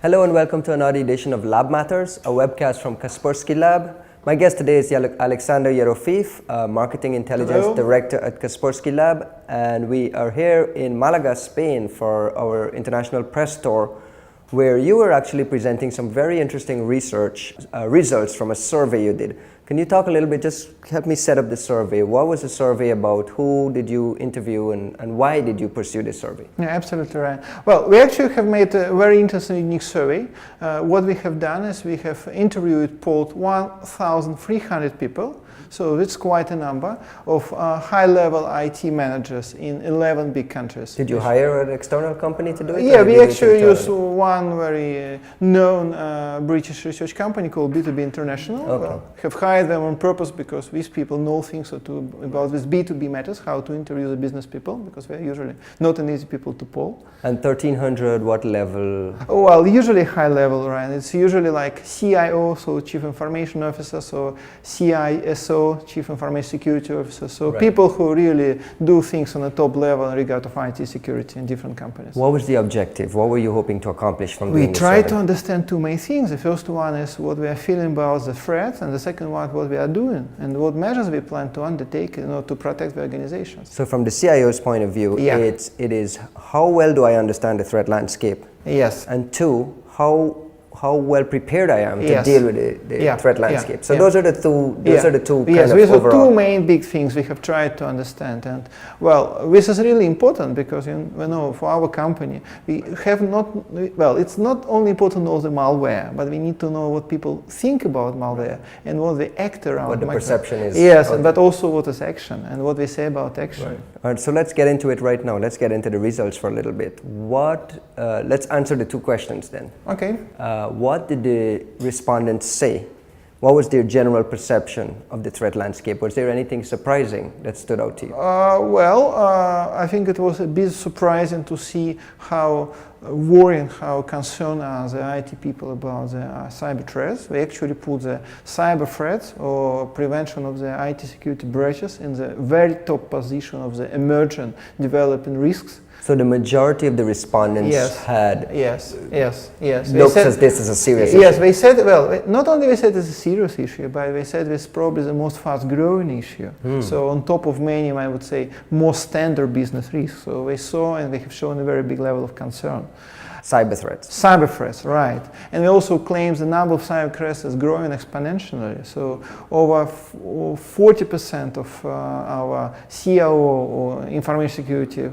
Hello and welcome to another edition of Lab Matters, a webcast from Kaspersky Lab. My guest today is Alexander Erofeev, Marketing Intelligence Director at Kaspersky Lab, and we are here in Malaga, Spain for our international press tour, where you were actually presenting some very interesting research results from a survey you did. Can you talk a little bit, just help me set up the survey. What was the survey about? Who did you interview and why did you pursue this survey? Yeah, absolutely right. Well, we actually have made a very interesting, unique survey. What we have done is we have interviewed, polled 1,300 people, so it's quite a number, of high-level IT managers in 11 big countries. Did you hire an external company to do it? Yeah, we actually used one very known British research company called B2B International. Okay. Have hired them on purpose because these people know things about this B2B matters, how to interview the business people, because they're usually not an easy people to poll. And 1,300, what level? Well, usually high level, right? It's usually like CIO, so Chief Information Officer, so CISO, Chief Information Security Officer, so right. People who really do things on the top level in regard of IT security in different companies. What was the objective? What were you hoping to accomplish from doing We this try survey? to understand two main things. The first one is what we are feeling about the threats, and the second one, what we are doing, and what measures we plan to undertake in order to protect the organizations. So from the CIO's point of view, Yeah. it is how well do I understand the threat landscape? Yes. And two, how well prepared I am to Yes. deal with the Yeah. threat Yeah. landscape. So Yeah. those are the two. Those are the two. Yes, kind of these are overall. two main big things we have tried to understand, and well, this is really important because you know, for our company, we have not. Well, it's not only important to know the malware, but we need to know what people think about malware and what they act around. What the perception is. Yes, but also what is action and what they say about action. Right. All right, so let's get into it right now. Let's get into the results for a little bit. Let's answer the two questions then. Okay. What did the respondents say? What was their general perception of the threat landscape? Was there anything surprising that stood out to you? I think it was a bit surprising to see how worrying, how concerned are the IT people about the cyber threats. We actually put the cyber threats or prevention of the IT security breaches in the very top position of the emerging developing risks. So the majority of the respondents had looks at this as a serious issue. Yes, they said, well, not only they said it's a serious issue, but they said it's probably the most fast-growing issue. So on top of many, I would say, more standard business risks. So they saw and they have shown a very big level of concern. Cyber threats. Cyber threats, right. And we also claim the number of cyber threats is growing exponentially. So over 40% of our CIO or information security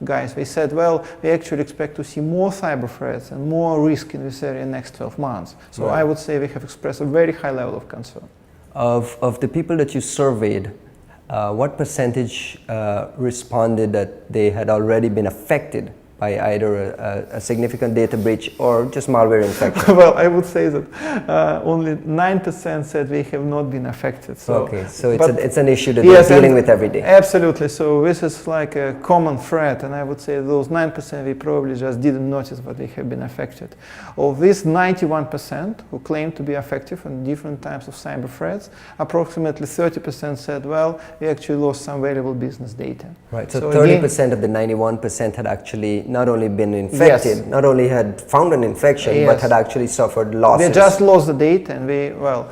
guys, they said, well, we actually expect to see more cyber threats and more risk in this area in the next 12 months. So right. I would say we have expressed a very high level of concern. Of the people that you surveyed, what percentage responded that they had already been affected by either a significant data breach or just malware infection? Well, I would say that only 9% said they have not been affected. So, okay, so it's an issue that yes, we're dealing with every day. Absolutely. So this is like a common threat, and I would say those 9% they probably just didn't notice that they have been affected. Of these 91% who claim to be affected in different types of cyber threats, approximately 30% said, well, we actually lost some valuable business data. Right, so 30% of the 91% had actually not only been infected, yes. not only had found an infection, yes. but had actually suffered losses. They just lost the data, and they, well,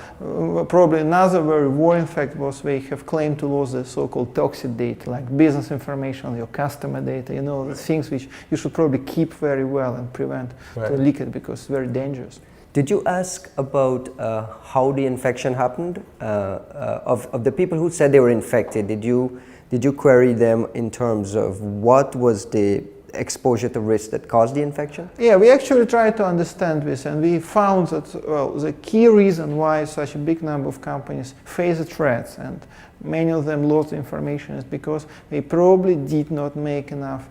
probably another very worrying fact was they have claimed to lose the so-called toxic data, like business information, your customer data, you know, the things which you should probably keep very well and prevent to leak it because it's very dangerous. Did you ask about how the infection happened? Of the people who said they were infected, did you query them in terms of what was the exposure to risk that caused the infection? Yeah, we actually tried to understand this, and we found that, well, the key reason why such a big number of companies face the threats and many of them lost the information is because they probably did not make enough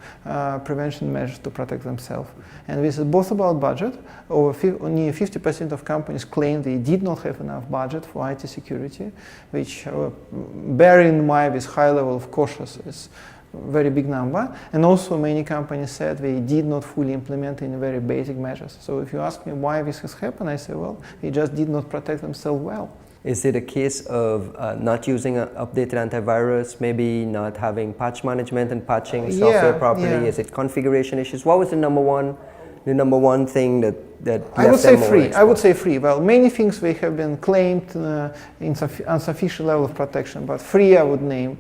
prevention measures to protect themselves. And this is both about budget. Near 50% of companies claim they did not have enough budget for IT security, which, bearing in mind this high level of cautious, is very big number. And also many companies said they did not fully implement any very basic measures. So if you ask me why this has happened, I say, well, they just did not protect themselves well. Is it a case of not using an updated antivirus, maybe not having patch management and patching software properly? Yeah. Is it configuration issues? What was the number one the number one thing that I would left say them more free. I exposed? would say free. Well, many things we have been claimed insufficient level of protection, but free I would name.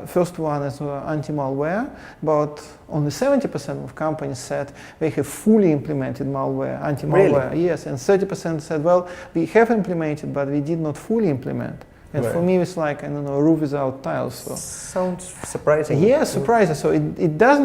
First one is anti-malware. About only 70% of companies said they have fully implemented malware, anti-malware. Really? Yes, and 30% said, well, we have implemented, but we did not fully implement. And Right. for me, it's like, I don't know, a roof without tiles. So. Sounds surprising. Yeah, surprising. So it does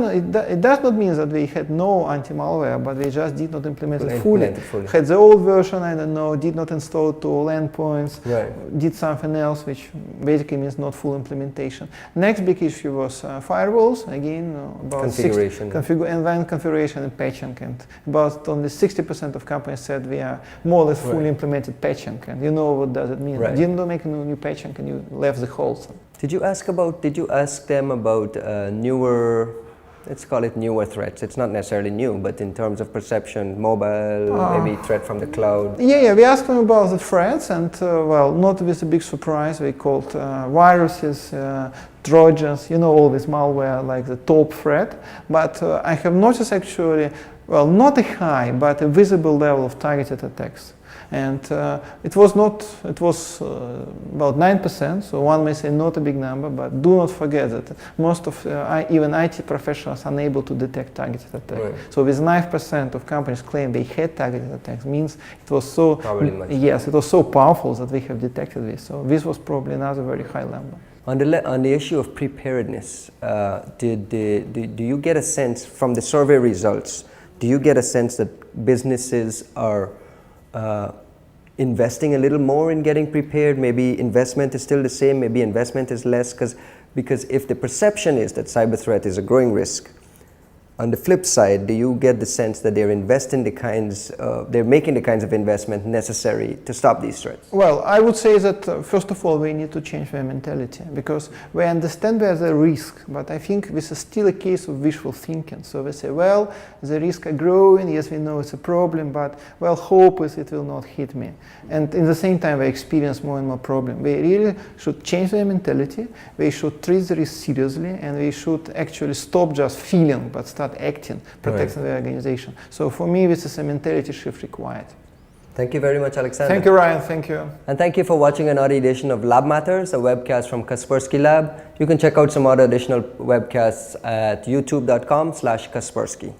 not mean that we had no anti-malware, but we just did not implement it fully. Had the old version, I don't know, did not install it to all endpoints, Right. did something else, which basically means not full implementation. Next big issue was firewalls. Again, about Configuration. And then configuration and patching. And about only 60% of companies said we are more or less fully Right. implemented patching. And you know what does it mean? Right. Didn't make a new patching and you left the holes. Did you ask them about newer, let's call it newer threats? It's not necessarily new, but in terms of perception, mobile, maybe threat from the cloud. Yeah, we asked them about the threats, and well, not with a big surprise, we called viruses, trojans, you know, all this malware like the top threat. But I have noticed actually, well, not a high, but a visible level of targeted attacks. And it was about 9%, so one may say not a big number, but do not forget that most of even IT professionals are unable to detect targeted attacks. Right. So with 9% of companies claim they had targeted attacks, means it was so, yes, it was so powerful that we have detected this. So this was probably another very high number. On the issue of preparedness, do you get a sense from the survey results, do you get a sense that businesses are investing a little more in getting prepared? Maybe investment is still the same, maybe investment is less, because if the perception is that cyber threat is a growing risk, on the flip side, do you get the sense that they're they're making the kinds of investment necessary to stop these threats? Well, I would say that first of all, we need to change their mentality, because we understand there's a risk, but I think this is still a case of wishful thinking. So we say, well, the risks are growing, yes, we know it's a problem, but well, hope is it will not hit me. And in the same time, we experience more and more problems. We really should change their mentality, we should treat the risk seriously, and we should actually stop just feeling, but start acting, protecting the organization. So for me, this is a mentality shift required. Thank you very much, Alexander. Thank you, Ryan. Thank you. And thank you for watching another edition of Lab Matters, a webcast from Kaspersky Lab. You can check out some other additional webcasts at youtube.com/Kaspersky.